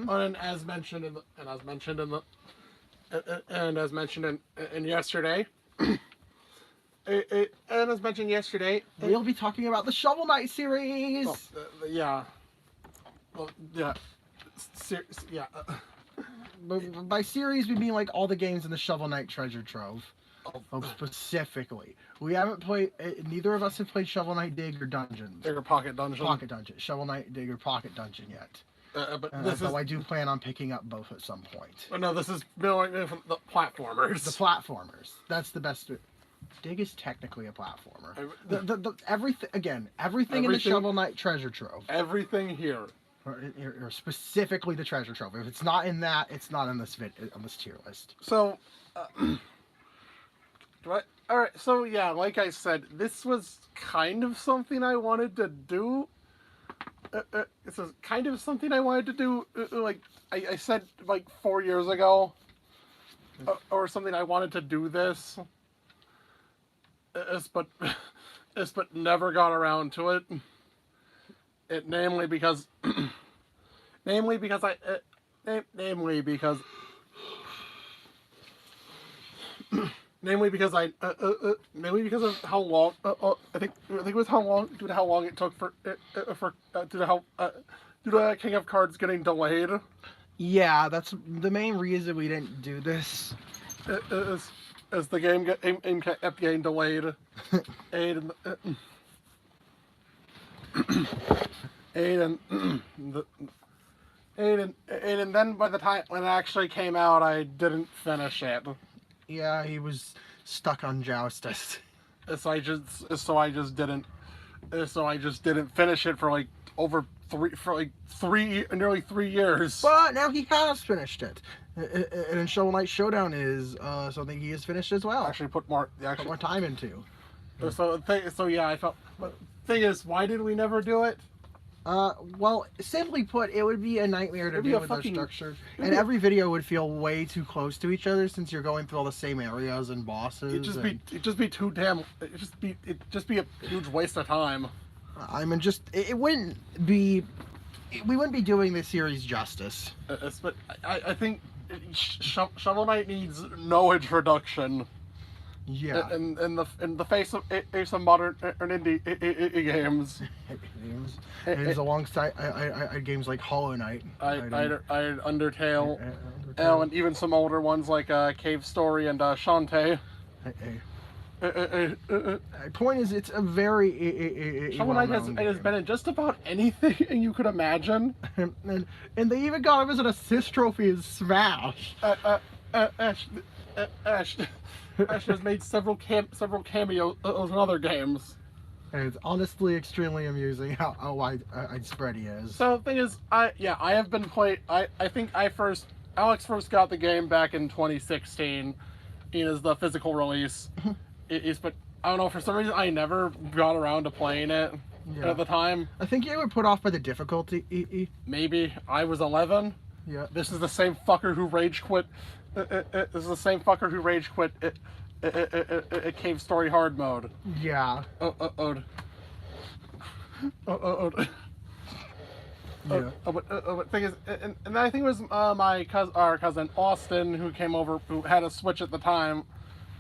And as mentioned in the, and as mentioned in the, and as mentioned in yesterday, and as mentioned yesterday, we'll be talking about the Shovel Knight series. Well, yeah. Well, yeah. Yeah. By series, we mean like all the games in the Shovel Knight treasure trove. Specifically, we haven't played. Neither of us have played Shovel Knight Dig or Dungeons. Dig or Pocket Dungeon. Pocket Dungeon. Shovel Knight Dig or Pocket Dungeon yet. But though I do plan on picking up both at some point. But no, this is from the platformers. The platformers. That's the best. Dig is technically a platformer. Everything in the Shovel Knight treasure trove. Everything here. Or specifically the treasure trove. If it's not in that, it's not on this tier list. So, all right. So yeah, like I said, this was kind of something I wanted to do. This is kind of something I wanted to do. Like I said, like 4 years ago, or something. I wanted to do this. But never got around to it. Namely because of how long I think it was how long due to how long it took due to King of Cards getting delayed. Yeah, that's the main reason we didn't do this. As the game kept getting delayed, and then by the time when it actually came out, I didn't finish it. Yeah, he was stuck on Joustus. So I just didn't finish it for nearly 3 years. But now he has finished it. And Shovel Knight Showdown is something he has finished as well. Actually put more time into. So yeah, I felt. But the thing is, why did we never do it? Well, simply put, it would be a nightmare to deal with their structure, and every video would feel way too close to each other since you're going through all the same areas and bosses. It'd just be too damn. It'd just be a huge waste of time. I mean, it wouldn't be. We wouldn't be doing this series justice. But I think Shovel Knight needs no introduction. Yeah. In the face of modern indie games. It is alongside games like Hollow Knight. I had Undertale, and even some older ones like Cave Story and Shantae. Point is, it's a very Shovel Knight has been in just about anything you could imagine. and they even got him as an assist trophy in Smash. Ash has made several cameos in other games. And it's honestly extremely amusing how widespread he is. So the thing is, I have been playing. I think Alex first got the game back in 2016. Is the physical release. But I don't know, for some reason I never got around to playing it at the time. I think you were put off by the difficulty. Maybe I was 11. Yeah. This is the same fucker who rage quit. This is the same fucker who rage quit Cave Story hard mode. Yeah. Yeah. But thing is, and I think it was our cousin Austin who came over, who had a Switch at the time.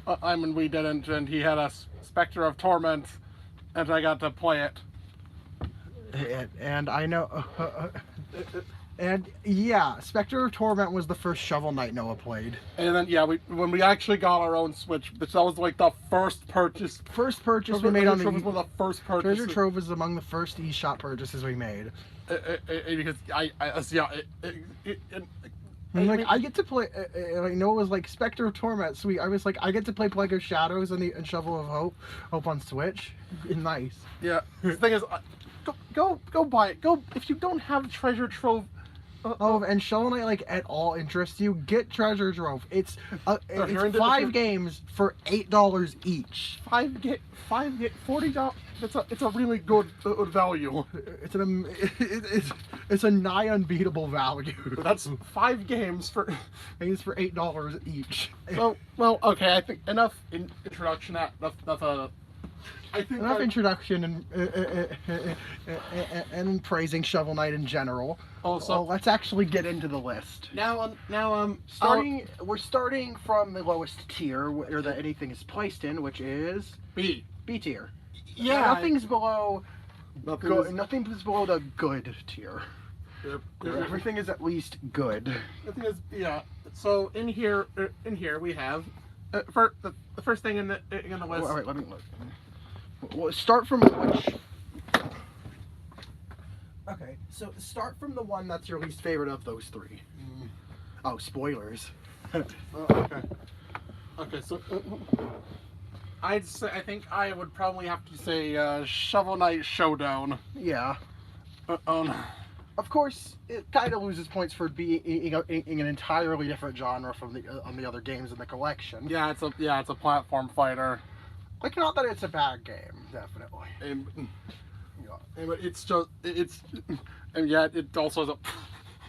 I mean, we didn't, and he had a Spectre of Torment, and I got to play it. And I know, and yeah, Spectre of Torment was the first Shovel Knight Noah played. And then when we actually got our own Switch, that was like the first purchase. First purchase we made on the. Was the first purchase. Treasure Trove was among the first eShop purchases we made. Because I get to play. Like Noah was like Spectre of Torment, sweet. I was like, I get to play Plague of Shadows and Shovel of Hope on Switch. Nice. Yeah. The thing is, go buy it. Go if you don't have Treasure Trove. And Shovel Knight like at all interests you, get Treasure Trove. It's 5 games for $8 each. $40. It's a really good value. It's a nigh unbeatable value. That's 5 games for $8 each. So well, okay. I think enough introduction. That's I think enough introduction and praising Shovel Knight in general. Also, let's actually get into the list. We're starting from the lowest tier where anything is placed in, which is B tier. Yeah, nothing's below. Nothing's below the good tier. Yep. Everything is at least good. Nothing is So in here we have for the first thing in the list. All right, let me look. We'll start from which. Okay, so start from the one that's your least favorite of those three. Oh, spoilers. Okay, so I think I would probably have to say Shovel Knight Showdown. Yeah. Of course, it kind of loses points for being an entirely different genre from the other games in the collection. Yeah, it's a platform fighter. Like, not that it's a bad game, definitely. But and yet it also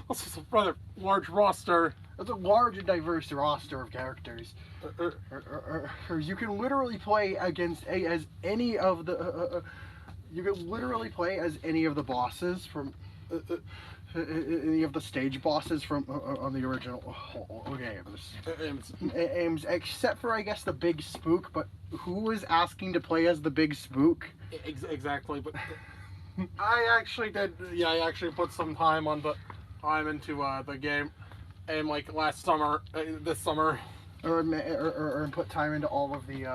has a rather large roster. It's a large and diverse roster of characters. You can literally play against as any of the. You can literally play as any of the bosses from. Any of the stage bosses from on the original games. Except for, I guess, the Big Spook. But who was asking to play as the Big Spook? Exactly, but I actually did. Yeah, I actually put some time into the game, and like last summer, this summer, or put time into all of the.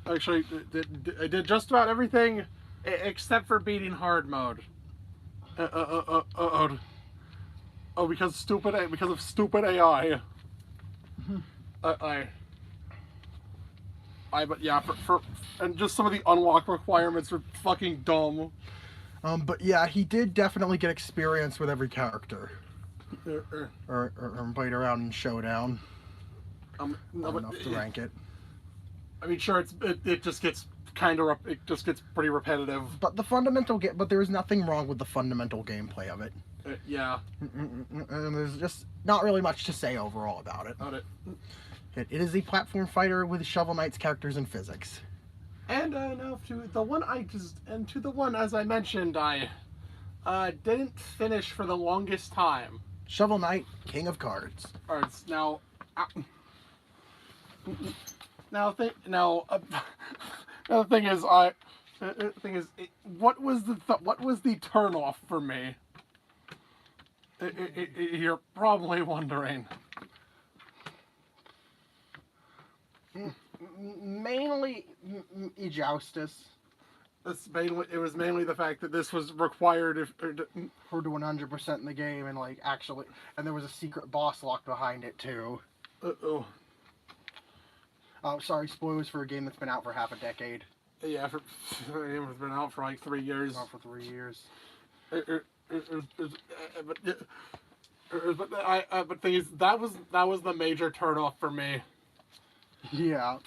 Actually, I did just about everything except for beating hard mode. Because of stupid AI. But yeah, for and just some of the unlock requirements are fucking dumb. But yeah, he did definitely get experience with every character. Or played around in Showdown. Enough to rank it. I mean, sure, it just gets pretty repetitive. But but there's nothing wrong with the fundamental gameplay of it. Yeah. And there's just not really much to say overall about it. It is a platform fighter with Shovel Knight's characters and physics. And now to the one as I mentioned, I didn't finish for the longest time. Shovel Knight, King of Cards. Now the thing is, what was the turnoff for me? You're probably wondering. Mainly, Justice. It was mainly the fact that this was required for to 100% in the game, and and there was a secret boss locked behind it too. Oh, sorry, spoilers for a game that's been out for half a decade. Yeah, it's been out for like 3 years. Out for 3 years. But thing is, that was the major turnoff for me. Yeah.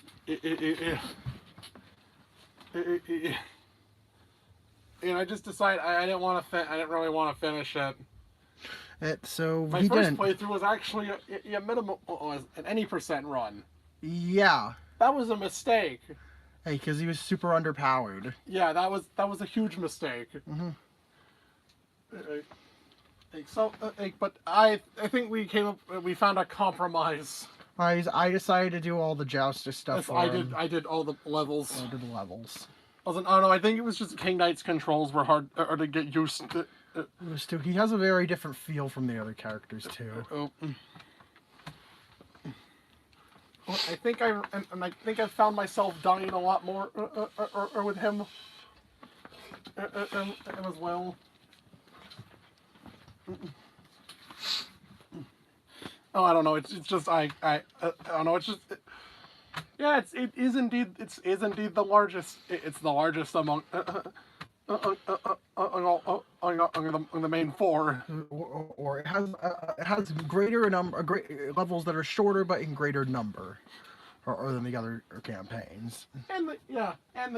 And I just decided I didn't really want to finish it. My first playthrough was actually a minimum an any percent run. Yeah. That was a mistake. Hey, because he was super underpowered. Yeah, that was a huge mistake. Mm-hmm. But I think we found a compromise. I decided to do all the Joustus stuff. Yes, I did all the levels. I did the levels. I don't know. I think it was just King Knight's controls were hard to get used to. He has a very different feel from the other characters too. I think I found myself dying a lot more with him as well. Oh, I don't know. It's just I don't know. It's just it is indeed the largest. It's the largest among the main four. Or it has greater levels that are shorter but in greater number, or than the other campaigns. And the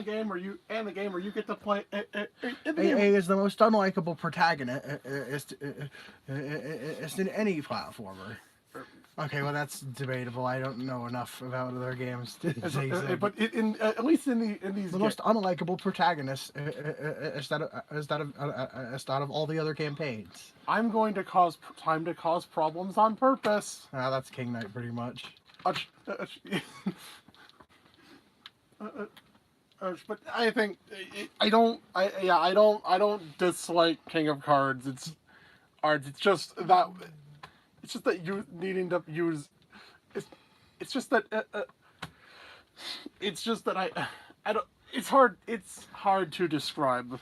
game where you get to play. AA is the most unlikable protagonist in any platformer. Okay, well that's debatable. I don't know enough about other games to say so. But at least in these The most unlikable protagonist is that of all the other campaigns. I'm going to cause time to cause problems on purpose. That's King Knight pretty much. But I think I don't dislike King of Cards. It's just that you needing to use. It's, it's just that I don't. It's hard to describe.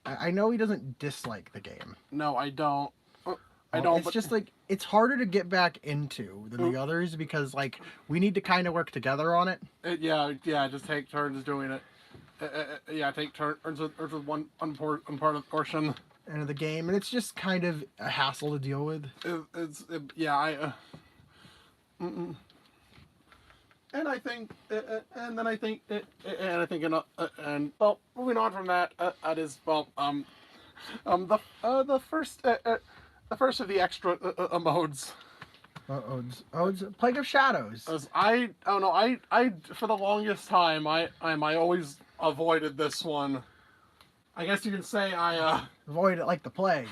I know he doesn't dislike the game. No, I don't. I Well, don't. It's But, just like it's harder to get back into than the others because like we need to kind of work together on it. yeah. Just take turns doing it. Yeah, take turns with one part of the portion. End of the game, and it's just kind of a hassle to deal with. And I think, and then I think, and I think, and well, moving on from that, that is the first of the extra modes. It's Plague of Shadows. As I don't know, I for the longest time, I always avoided this one. I guess you can say I Avoid it like the plague.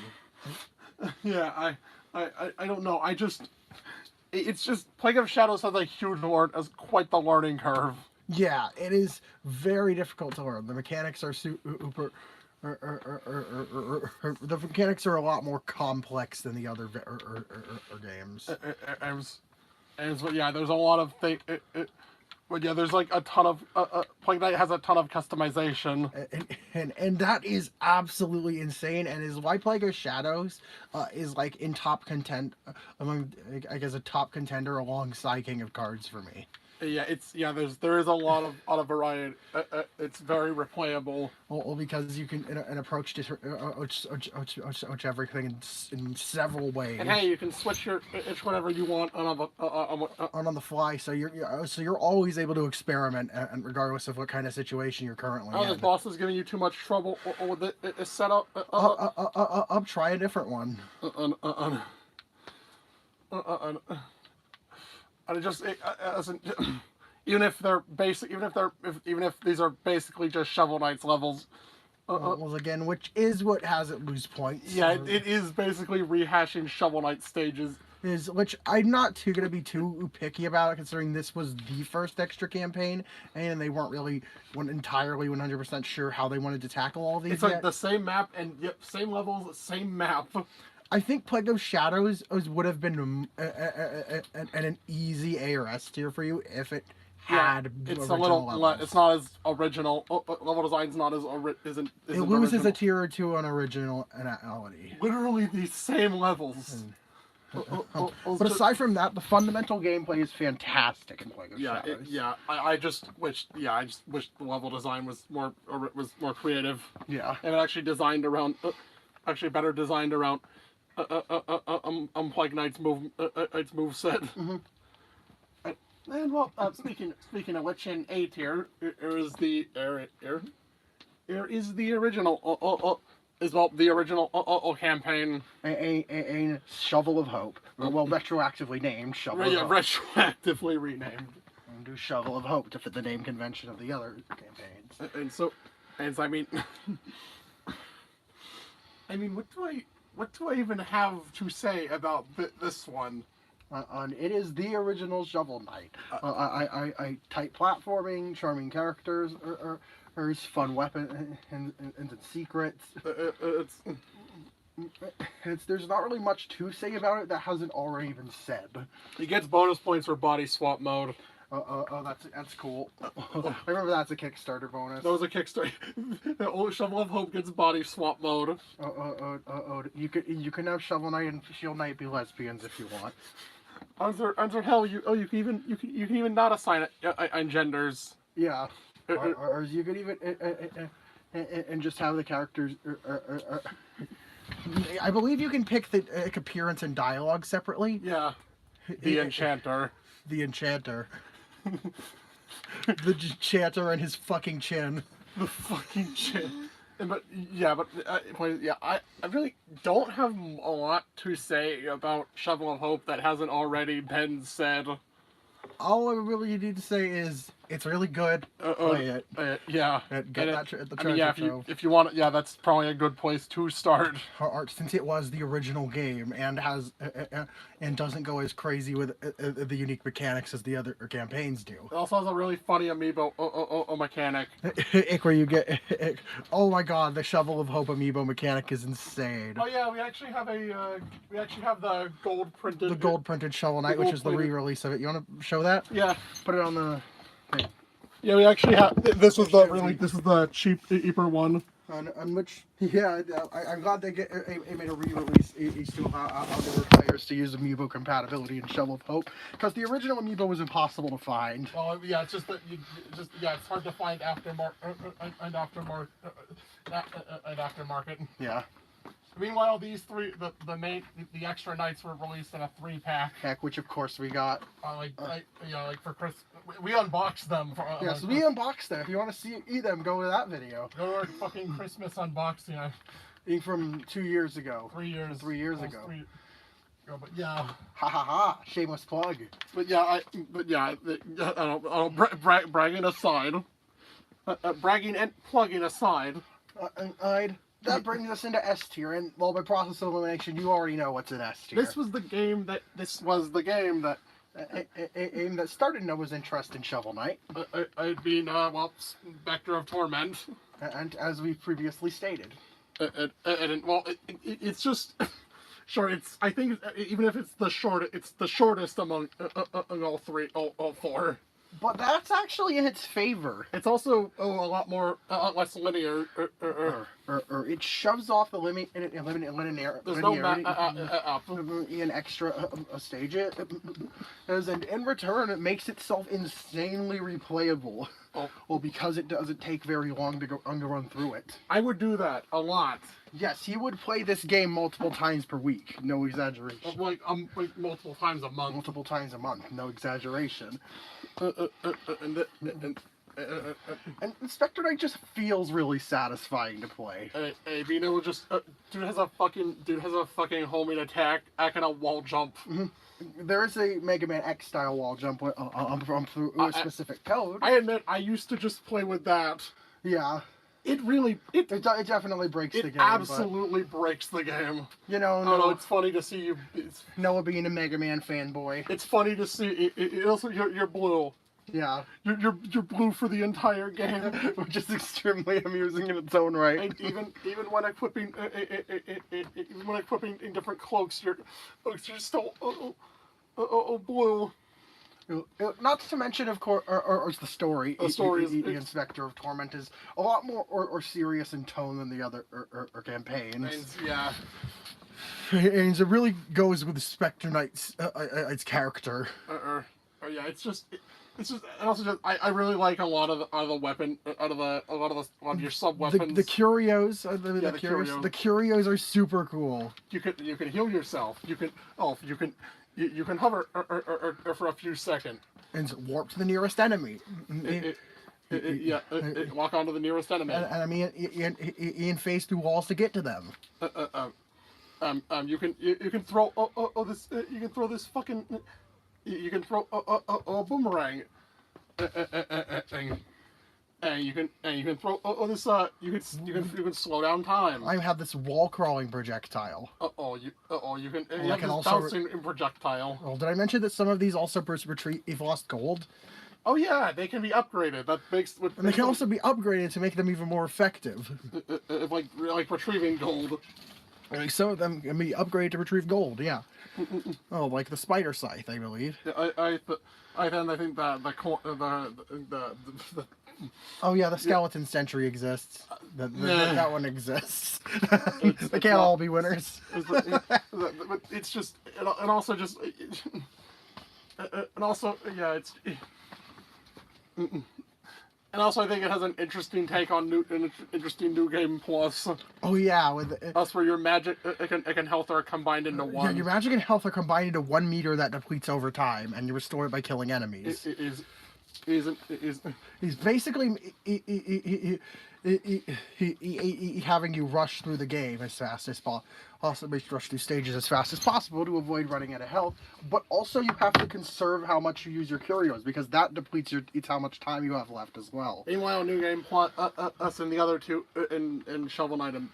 yeah, I don't know. It's just Plague of Shadows has a huge quite the learning curve. Yeah, it is very difficult to learn. The mechanics are super. The mechanics are a lot more complex than the other games. And yeah, there's a lot of things. But yeah, there's like a ton of Plague Knight has a ton of customization, and that is absolutely insane. And is why Plague of Shadows is like in top content among I guess a top contender alongside King of Cards for me. Yeah, there is a lot of variety. It's very replayable. Well, because you can an approach to everything in several ways. And hey, you can switch it's whatever you want on the fly, so you're always able to experiment, and regardless of what kind of situation you're currently in. This boss is giving you too much trouble with it set up. Try a different one. And even if they're basic, even if these are basically just Shovel Knight's levels. Well, again, which is what has it lose points. Yeah, it is basically rehashing Shovel Knight stages. Which I'm not gonna be too picky about, considering this was the first extra campaign, and they weren't entirely 100% sure how they wanted to tackle all these. It's like the same map and same levels, same map. I think Plague of Shadows would have been an easy A or S tier for you if it had. It's a little. It's not as original. Level design's not as isn't. It loses original. A tier or two on originality. Literally the same levels. But aside from that, the fundamental gameplay is fantastic in Plague of Shadows. I just wish the level design was more creative. Yeah, and actually designed around. Better designed around. Plague Knight's its moveset. Mm-hmm. And well, speaking of which, in A tier, here is the original. The original campaign. A Shovel of Hope. Well, retroactively named Shovel of Hope. Retroactively renamed. And do Shovel of Hope to fit the name convention of the other campaigns. And so I mean, what do I even have to say about this one? It is the original Shovel Knight. I tight platforming, charming characters, there's fun weapons and secrets. There's not really much to say about it that hasn't already been said. He gets bonus points for body swap mode. That's cool. I remember that's a Kickstarter bonus. That was a Kickstarter. The old Shovel of Hope gets body swap mode. You can have Shovel Knight and Shield Knight be lesbians if you want. Under hell, you can even not assign it genders. Yeah. Or you could even and just have the characters. I believe you can pick the appearance and dialogue separately. Yeah. The Enchanter. The Enchanter. The Enchanter and his fucking chin. The fucking chin. But yeah, I really don't have a lot to say about Shovel of Hope that hasn't already been said. All I really need to say is it's really good. Play it. Yeah. Get that the treasure I mean, yeah, trove. if you want, yeah, that's probably a good place to start. Since it was the original game and has and doesn't go as crazy with the unique mechanics as the other campaigns do. It also has a really funny amiibo mechanic. Where you get, oh my god, the Shovel of Hope amiibo mechanic is insane. Oh yeah, we actually have the gold printed. The gold printed Shovel Knight, which is the re-release of it. You want to show that? Yeah. Put it on the thing. Yeah, we actually have. This is the cheaper one. On which, yeah, I'm glad they made a re-release. You still allow the players to use amiibo compatibility in Shovel of Hope, because the original amiibo was impossible to find. Well, yeah, it's just that it's hard to find aftermarket. Yeah. Meanwhile, these three, the extra knights were released in a 3-pack. Heck, which of course we got. Like for Christmas, we unboxed them. Yes, we unboxed them. If you want to see them, go to that video. Go to our fucking Christmas unboxing. From 2 years ago. 3 years. 3 years ago. But yeah. Ha ha ha! Shameless plug. But yeah, bragging aside, bragging and plugging aside. That brings us into S tier, and well, by process of elimination, you already know what's in S tier. This was the game that aim that started Noah's interest in Shovel Knight. I'd been Spectre of Torment, and as we've previously stated, it's just sure. I think even if it's the shortest among all four. But that's actually in its favor. It's also a lot more less linear. It shoves off the linear. There's no an extra stage and in return it makes itself insanely replayable. Oh. Well, because it doesn't take very long to run through it. I would do that a lot. Yes, he would play this game multiple times per week. No exaggeration. Like multiple times a month. Multiple times a month. No exaggeration. And Spectre Knight just feels really satisfying to play. Hey, Vino just dude has a fucking homing attack and a wall jump. Mm-hmm. There is a Mega Man X style wall jump through a specific code. I admit I used to just play with that. Yeah. It definitely breaks the game. It absolutely breaks the game. You know, no, it's funny to see you. Noah being a Mega Man fanboy. It's funny to see. It also, you're blue. Yeah. You're blue for the entire game, which is extremely amusing in its own right. And even when equipping in different cloaks, you're still blue. Not to mention, of course, or the story. The story is the Inspector of Torment is a lot more or serious in tone than the other campaigns. Yeah. And it really goes with Spectre Knight's its character. Yeah, it's just. And also just I really like a lot of your sub weapons. The curios, the curios are super cool. You can heal yourself. You can hover for a few seconds and warp to the nearest enemy. Walk onto the nearest enemy. And I mean, and phase through walls to get to them. You can throw this fucking. You can throw a boomerang, and you can throw this. You can slow down time. I have this wall crawling projectile. You can. I You have can this also bouncing projectile. Well, did I mention that some of these also retrieve lost gold? Oh yeah, they can be upgraded. And they can also be upgraded to make them even more effective. Like retrieving gold. Like some of them can be upgraded to retrieve gold. Yeah. Oh, like the spider scythe, I believe. Yeah, I think that the Oh yeah, the skeleton sentry exists. That one exists. They can't all be winners. But it's just, and also just, and also yeah, it's. And also, I think it has an interesting take on an interesting new game plus. Oh yeah, with that's where your magic and health are combined into one. Yeah, your magic and health are combined into 1 meter that depletes over time, and you restore it by killing enemies. It is He's basically having you rush through the game as fast as possible. Also, rush through stages as fast as possible to avoid running out of health. But also, you have to conserve how much you use your curios because that depletes it's how much time you have left as well. Meanwhile, New Game Plus, us and the other two in Shovel Knight and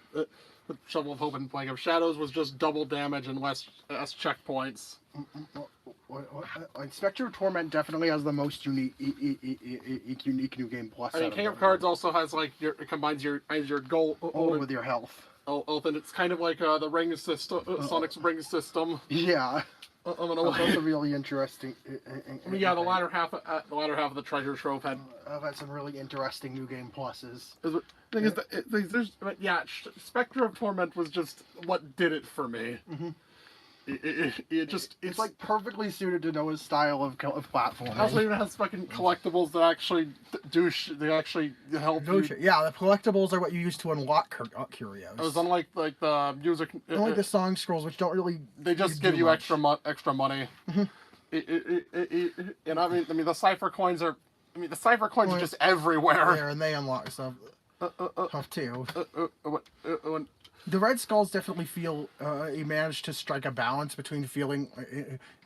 Shovel of Hope and Plague of Shadows was just double damage and less checkpoints. Spectre of Torment definitely has the most unique New Game Plus. I mean, King of Cards also has like it combines your gold with your health. And it's kind of like the ring system, Sonic's ring system. Yeah. That's a really interesting. Yeah, the latter half of the treasure trove had some really interesting New Game Pluses. Spectre of Torment was just what did it for me. Mm-hmm. It's like perfectly suited to Noah's style of platforming. Also, even has fucking collectibles that actually they actually help you. Yeah, the collectibles are what you use to unlock curios. It was unlike like the music. Unlike the song scrolls, which don't really. They just give you extra money. Mm-hmm. And I mean the cipher coins are. I mean the cipher coins are just everywhere. Yeah, and they unlock stuff. Tough too. The Red Skulls definitely feel he managed to strike a balance between feeling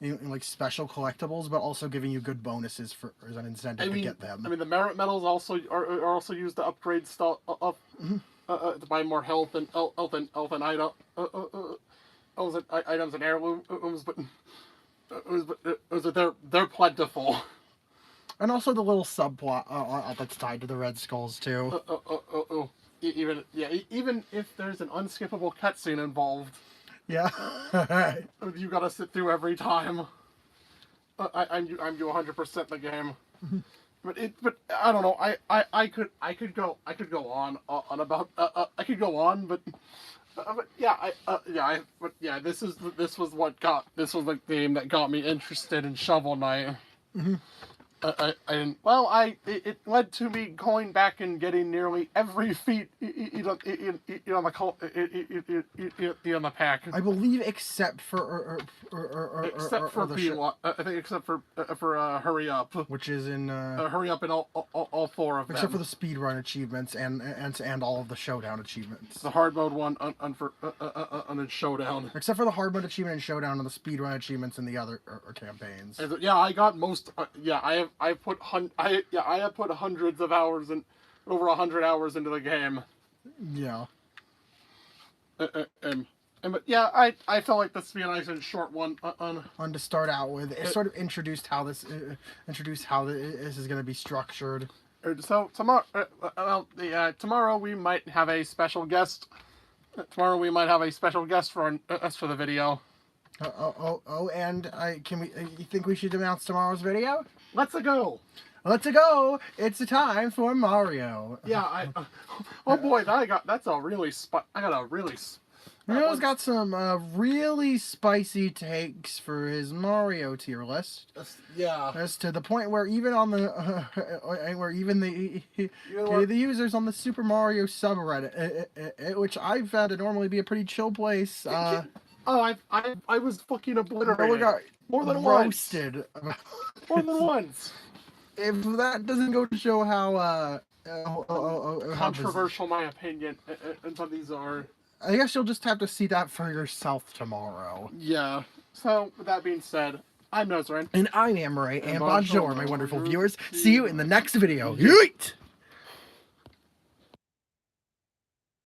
like special collectibles, but also giving you good bonuses as an incentive to get them. I mean, the merit medals are also used to upgrade stuff to buy more health and items and heirlooms, but they're plentiful. And also the little subplot that's tied to the Red Skulls too. Even if there's an unskippable cutscene involved, yeah, you gotta sit through every time. I'm you 100% the game, but I don't know. I could go on about I could go on, but this was the game that got me interested in Shovel Knight. Mm-hmm. It led to me going back and getting nearly every feat on the pack. I believe, except for Hurry Up, which is in Hurry Up in all four of them, except for the speedrun achievements and all of the showdown achievements. The hard mode one on Showdown, except for the hard mode achievement and showdown and the speedrun achievements and the other campaigns. I got most. I have put hundreds of hours and over 100 hours into the game. Yeah. I felt like this would be a nice and short one on to start out with. It sort of introduced how this is going to be structured. So tomorrow we might have a special guest. Tomorrow we might have a special guest for us for the video. And you think we should announce tomorrow's video? Let's go! It's the time for Mario. Yeah, oh boy, that's a really Neil's got some really spicy takes for his Mario tier list. Yeah. As to the point where even on the the users on the Super Mario subreddit, which I found to normally be a pretty chill place. I was fucking obliterated. Got more than roasted. More than once. If that doesn't go to show how controversial my opinion and some of these are. I guess you'll just have to see that for yourself tomorrow. Yeah. So, with that being said, I'm Nozarin. And I'm Amory. And bonjour, my wonderful viewers. See you in the next video. Yeet!